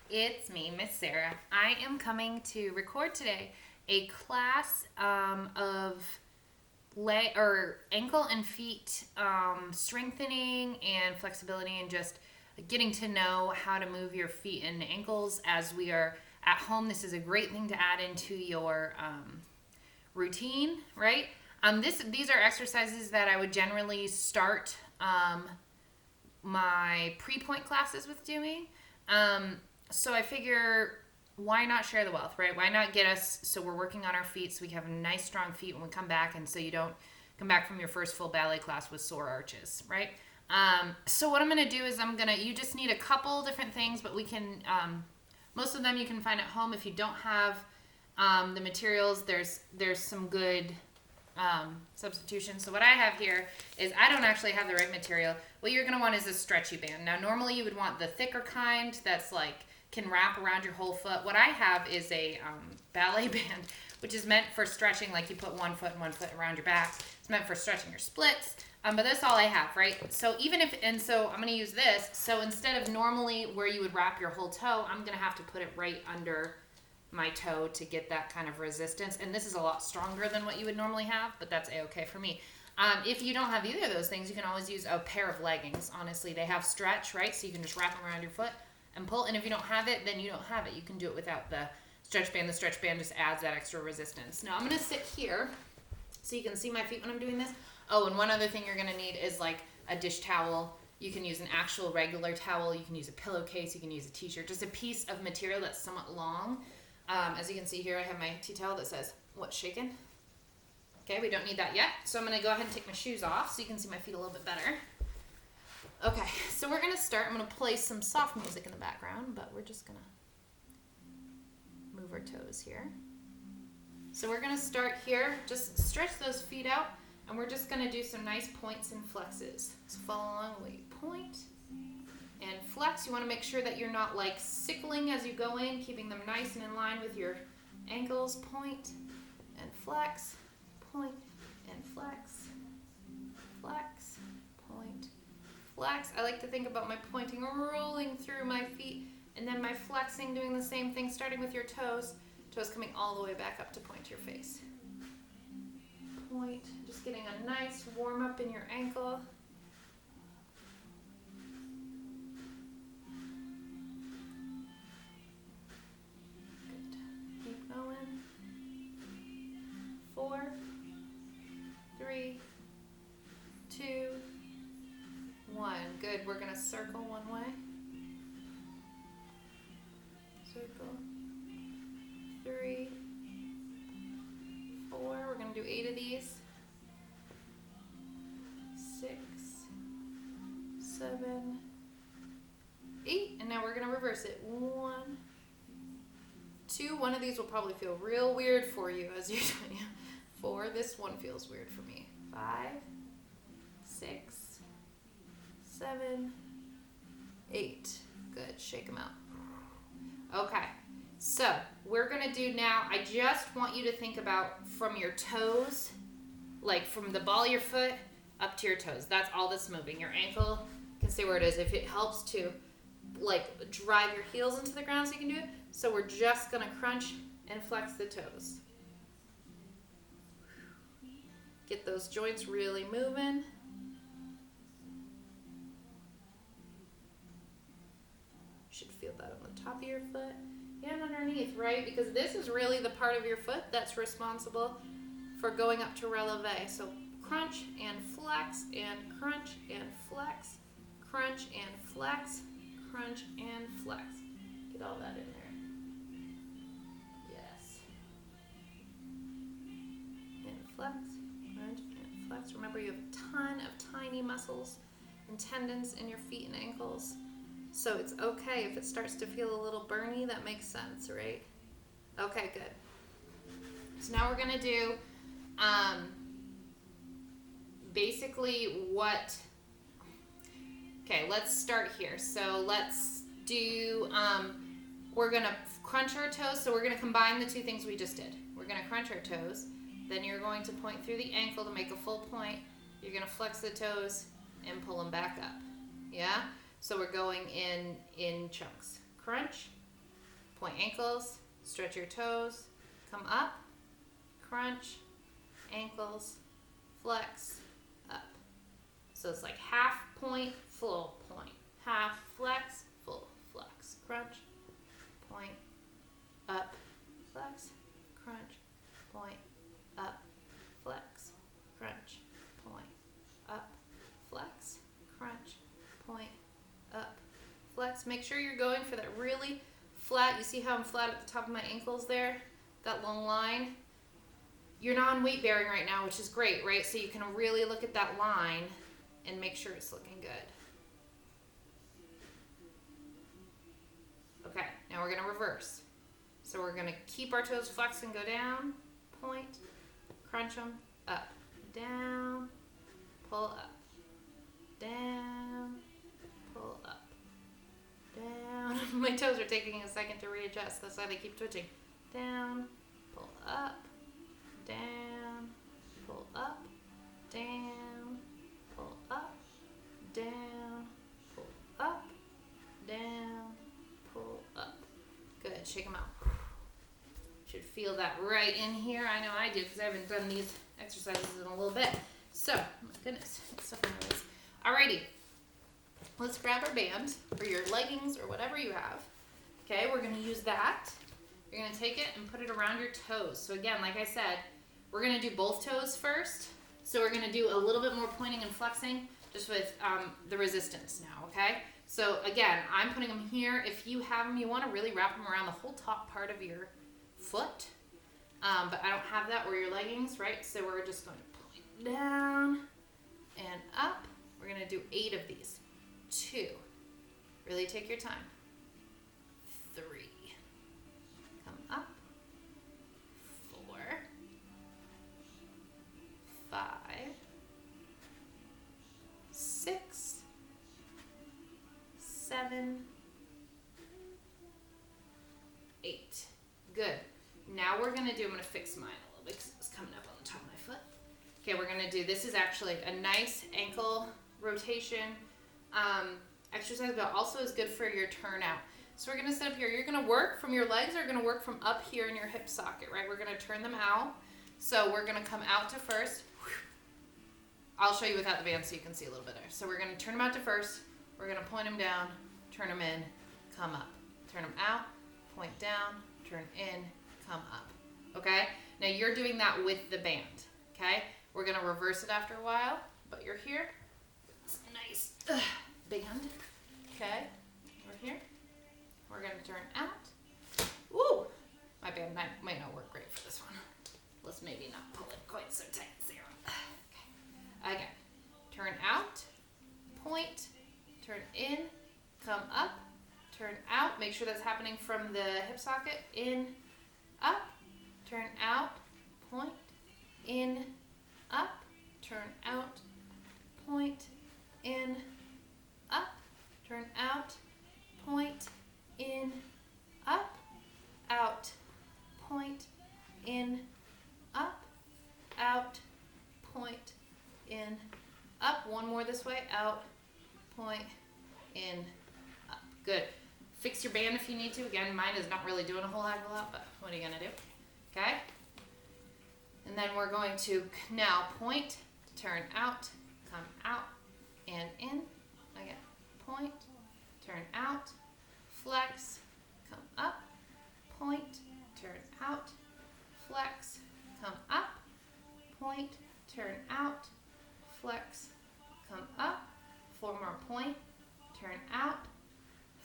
It's me, Miss Sarah. I am coming to record today a class of leg or ankle and feet strengthening and flexibility, and just getting to know how to move your feet and ankles as we are at home. This is a great thing to add into your routine, right? These are exercises that I would generally start my pre-point classes with doing. So I figure, why not share the wealth, right? Why not get us so we're working on our feet so we have nice strong feet when we come back, and so you don't come back from your first full ballet class with sore arches, right? So what I'm gonna do is you just need a couple different things, but we can most of them you can find at home. If you don't have the materials, there's some good substitution. So what I have here is, I don't actually have the right material. What you're going to want is a stretchy band. Now normally you would want the thicker kind that's like can wrap around your whole foot. What I have is a ballet band, which is meant for stretching. Like you put one foot and one foot around your back. It's meant for stretching your splits. But that's all I have, right? So so I'm going to use this. So instead of normally where you would wrap your whole toe, I'm going to have to put it right under my toe to get that kind of resistance. And this is a lot stronger than what you would normally have, but that's a-okay for me. If you don't have either of those things, you can always use a pair of leggings. Honestly, they have stretch, right? So you can just wrap them around your foot and pull. And if you don't have it, then you don't have it. You can do it without the stretch band. The stretch band just adds that extra resistance. Now I'm going to sit here so you can see my feet when I'm doing this. Oh, and one other thing you're going to need is like a dish towel. You can use an actual regular towel. You can use a pillowcase. You can use a t-shirt. Just a piece of material that's somewhat long. As you can see here, I have my tea towel that says, "What's shaking?" Okay, we don't need that yet. So I'm going to go ahead and take my shoes off so you can see my feet a little bit better. Okay, so we're going to start. I'm going to play some soft music in the background, but we're just going to move our toes here. So we're going to start here. Just stretch those feet out, and we're just going to do some nice points and flexes. So follow along, wait, point and flex. You want to make sure that you're not like sickling as you go in, keeping them nice and in line with your ankles. Point and flex, point and flex, flex, point, flex. I like to think about my pointing rolling through my feet, and then my flexing doing the same thing, starting with your toes coming all the way back up to point your face. Point, just getting a nice warm up in your ankle. Going. 4, 3, 2, 1. Good. We're going to circle one way. Circle. 3, 4. We're going to do 8 of these. 6, 7, 8. And now we're going to reverse it. 1, 2. One of these will probably feel real weird for you as you're doing it. 4. This one feels weird for me. 5, 6, 7, 8. Good. Shake them out. Okay. So we're going to do now, I just want you to think about from your toes, like from the ball of your foot up to your toes. That's all that's moving. Your ankle can stay where it is. If it helps to like drive your heels into the ground so you can do it. So we're just going to crunch and flex the toes. Get those joints really moving. You should feel that on the top of your foot and underneath, right? Because this is really the part of your foot that's responsible for going up to releve. So crunch and flex and crunch and flex, crunch and flex, crunch and flex. Get all that in there. Yes. And flex, crunch and flex. Remember, you have a ton of tiny muscles and tendons in your feet and ankles. So it's okay if it starts to feel a little burny. That makes sense, right? Okay, good. So now we're going to do basically what... Okay, let's start here. So let's do... we're going to crunch our toes. So we're going to combine the two things we just did. We're going to crunch our toes. Then you're going to point through the ankle to make a full point. You're going to flex the toes and pull them back up. Yeah? So we're going in chunks. Crunch, point ankles, stretch your toes, come up, crunch, ankles, flex, up. So it's like half point, full point, half flex, full flex, crunch, point, up, flex, crunch, point, up, flex, crunch, point, up, flex, crunch, point, up, flex. Make sure you're going for that really flat. You see how I'm flat at the top of my ankles there? That long line. You're non-weight bearing right now, which is great, right? So you can really look at that line and make sure it's looking good. Okay, now we're gonna reverse. So we're gonna keep our toes flexed and go down, point, crunch them, up, down, pull up, down, pull up, down. My toes are taking a second to readjust. That's why they keep twitching. Down, pull up, down, pull up, down, pull up, down, pull up, down, pull up. Good, shake them out. Should feel that right in here. I know I do because I haven't done these exercises in a little bit. So, oh my goodness, it's stuff on my legs. Alrighty, let's grab our band or your leggings or whatever you have. Okay, we're gonna use that. You're gonna take it and put it around your toes. So again, like I said, we're gonna do both toes first. So we're gonna do a little bit more pointing and flexing just with the resistance now, okay? So again, I'm putting them here. If you have them, you wanna really wrap them around the whole top part of your foot. But I don't have that, or your leggings, right? So we're just going to point down and up. We're gonna do 8 of these. 2, really take your time. 3, come up. 4, 5, 6, 7, 8. Good. Now we're gonna do, I'm gonna fix mine a little bit because it's coming up on the top of my foot. Okay, we're gonna do, this is actually a nice ankle rotation exercise, but also is good for your turnout. So we're gonna sit up here. You're gonna work from your legs, are gonna work from up here in your hip socket, right? We're gonna turn them out. So we're gonna come out to first. I'll show you without the band so you can see a little bit there. So we're gonna turn them out to first. We're gonna point them down, turn them in, come up. Turn them out, point down, turn in, come up. Okay? Now you're doing that with the band. Okay? We're gonna reverse it after a while, but you're here. It's a nice band. Okay? We're here. We're gonna turn out. Woo! My band might not work great for this one. Let's maybe not pull it quite so tight, Sarah. Okay. Again. Turn out, point, turn in, come up, turn out. Make sure that's happening from the hip socket. In, up, turn out, point, in, up, turn out, point, in, up, turn out, point, in, up, out, point, in, up, out, point, in, up. One more this way, out, point, in, up. Good. Fix your band if you need to. Again, mine is not really doing a whole heck of a lot, but what are you gonna do? Okay? And then we're going to now point, turn out, come out, and in. Again, point, turn out, flex, come up, point, turn out, flex, come up, point, turn out, flex, come up. 4 more, point, turn out,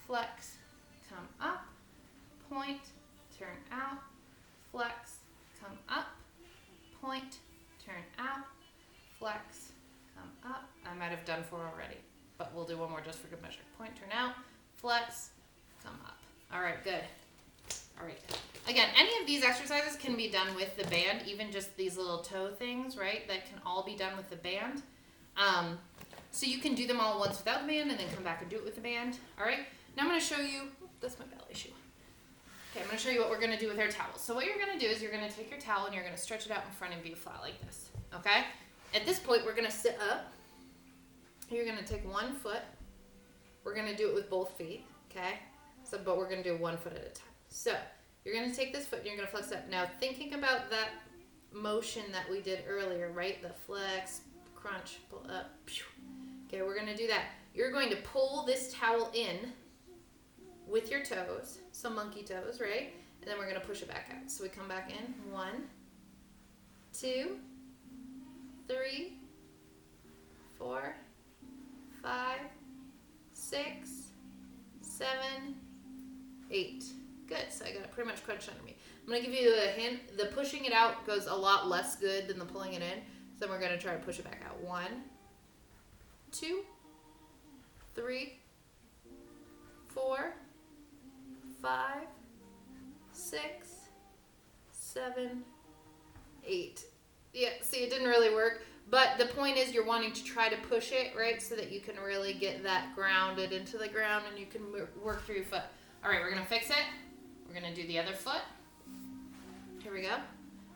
flex, come up, point, turn out, flex, come up, point, turn out, flex, come up. I might have done 4 already, but we'll do one more just for good measure. Point, turn out, flex, come up. All right, good. All right. Again, any of these exercises can be done with the band, even just these little toe things, right? That can all be done with the band. So you can do them all once without the band and then come back and do it with the band. All right. Now I'm going to show you, that's my ballet shoe. Okay, I'm going to show you what we're going to do with our towels. So what you're going to do is you're going to take your towel and you're going to stretch it out in front and be flat like this. Okay? At this point, we're going to sit up. You're going to take one foot. We're going to do it with both feet. Okay? So, but we're going to do 1 foot at a time. So you're going to take this foot and you're going to flex up. Now thinking about that motion that we did earlier, right? The flex, crunch, pull up. Okay, we're going to do that. You're going to pull this towel in with your toes, some monkey toes, right? And then we're going to push it back out. So we come back in. 1, 2, 3, 4, 5, 6, 7, 8. Good. So I got it pretty much crunched under me. I'm going to give you a hint. The pushing it out goes a lot less good than the pulling it in. So then we're going to try to push it back out. 1, 2, 3, 4, 5, 6, 7, 8. Yeah, see, it didn't really work. But the point is you're wanting to try to push it, right, so that you can really get that grounded into the ground and you can work through your foot. All right, we're going to fix it. We're going to do the other foot. Here we go.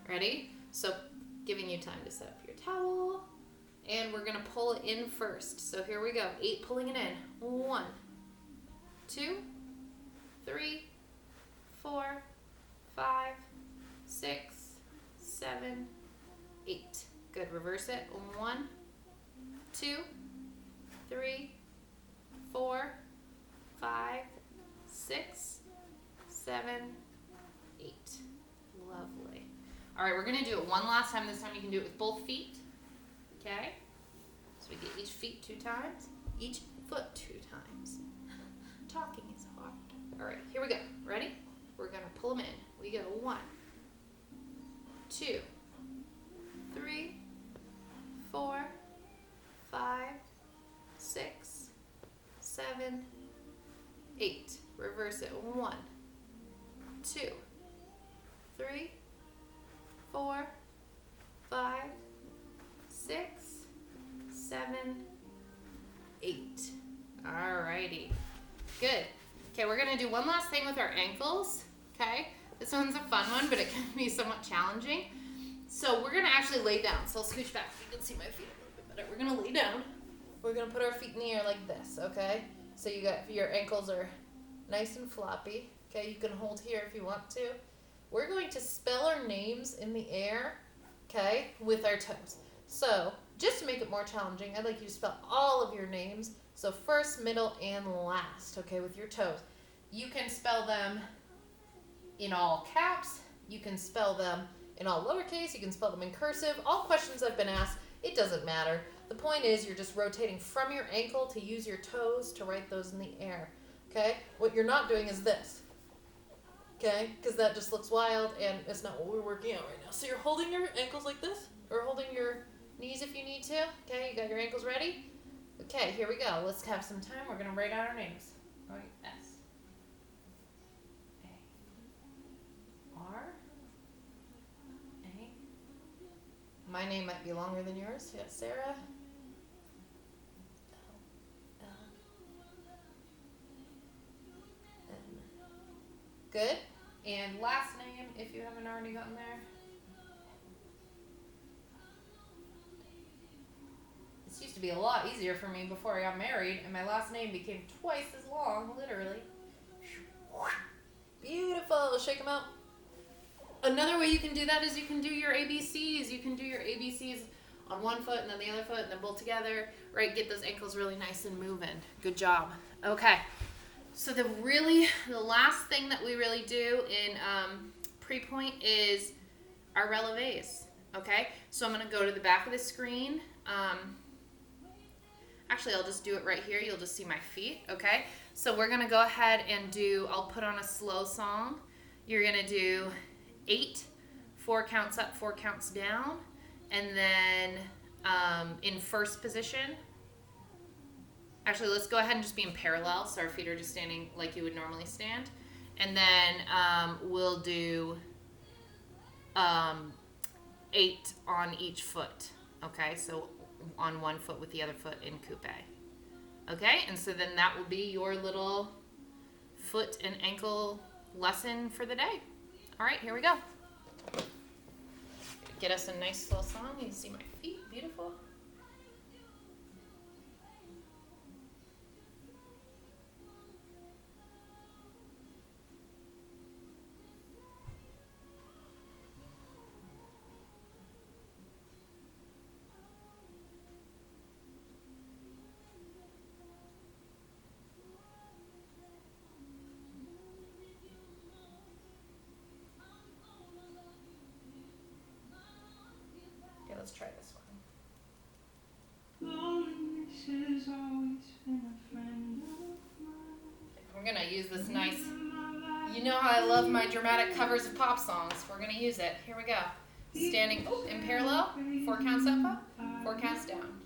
Ready? So giving you time to set up your towel. And we're going to pull it in first. So here we go. 8 pulling it in. 1, 2, 3, 4, 5, 6, 7, 8. Good. Reverse it. 1, 2, 3, 4, 5, 6, 7, 8. Lovely. All right, we're going to do it one last time. This time you can do it with both feet. Okay? So we get each feet 2 times, each foot 2 times. Talking is hard. All right, here we go. Ready? We're going to pull them in. We go 1, 2, 3, 4, 5, 6, 7, 8. Reverse it. 1, 2, 3, 4, 5, 6, 7, 8. Alrighty. Good. Okay, we're going to do one last thing with our ankles. Okay? This one's a fun one, but it can be somewhat challenging. So we're going to actually lay down. So I'll scooch back so you can see my feet a little bit better. We're going to lay down. We're going to put our feet in the air like this, okay? So you got your ankles are nice and floppy. Okay, you can hold here if you want to. We're going to spell our names in the air, okay, with our toes. So just to make it more challenging, I'd like you to spell all of your names. So first, middle, and last, okay, with your toes. You can spell them in all caps. You can spell them in all lowercase. You can spell them in cursive. All questions I've been asked, it doesn't matter. The point is you're just rotating from your ankle to use your toes to write those in the air, okay? What you're not doing is this, okay? Because that just looks wild, and it's not what we're working out right now. So you're holding your ankles like this, or holding your knees if you need to, okay? You got your ankles ready? Okay, here we go. Let's have some time. We're going to write out our names. All right, S, A, R, A. My name might be longer than yours. Yeah, Sarah. L, N. Good. And last name, if you haven't already gotten there. This used to be a lot easier for me before I got married, and my last name became twice as long, literally. Beautiful. Shake them out. Another way you can do that is you can do your ABCs. You can do your ABCs on one foot and then the other foot and then both together, right? Get those ankles really nice and moving. Good job. Okay. So the last thing that we really do in pre-point is our releves. Okay. So I'm going to go to the back of the screen. Actually, I'll just do it right here. You'll just see my feet. Okay. So we're going to go ahead and I'll put on a slow song. You're going to do 8, 4 counts up, 4 counts down, and then in first position. Actually, let's go ahead and just be in parallel, so our feet are just standing like you would normally stand. And then we'll do 8 on each foot. Okay, so on one foot with the other foot in coupe. Okay, and so then that will be your little foot and ankle lesson for the day. All right, here we go. Get us a nice slow song. You can see my feet. Beautiful. use this nice, you know how I love my dramatic covers of pop songs. We're gonna use it. Here we go. Standing in parallel, 4 counts up, 4 counts down.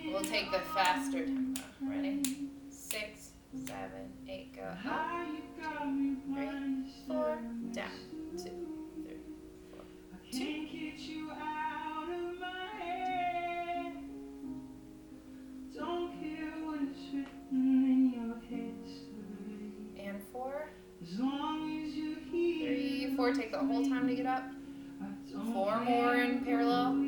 We'll take the faster tempo. Ready? 6, 7, 8, go up. 3, 4, down. 2, 3, 4, 2. And 4. 3, 4. Take the whole time to get up. 4 more in parallel.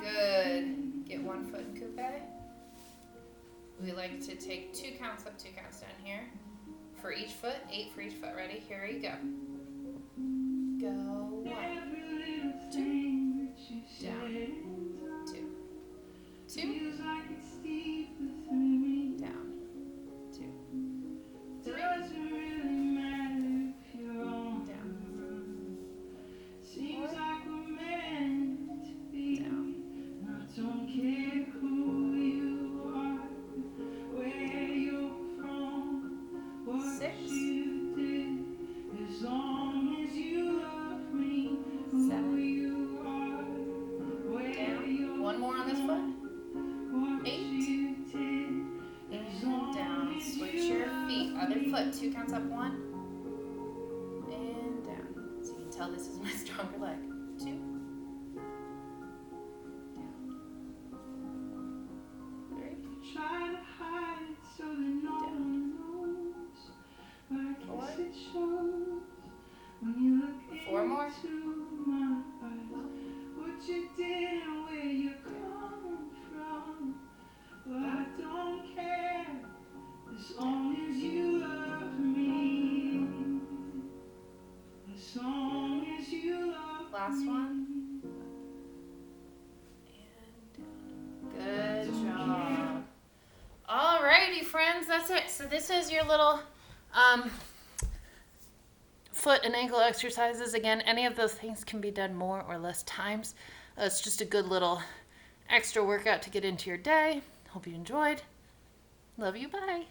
Good. Get 1 foot in coupe. We like to take 2 counts up, 2 counts down here. For each foot, 8 for each foot. Ready? Here you go. Go 1, 2, down, 2, 2, down, 2, 3, down, 1 more on this foot. 8. And down. Switch your feet. Other foot. 2 counts up. 1. And down. So you can tell this is my stronger leg. 2. Down. 3. Down. 4. 4 more. Last one. And good job. Alrighty, friends, that's it. So this is your little foot and ankle exercises. Again, any of those things can be done more or less times. It's just a good little extra workout to get into your day. Hope you enjoyed. Love you. Bye.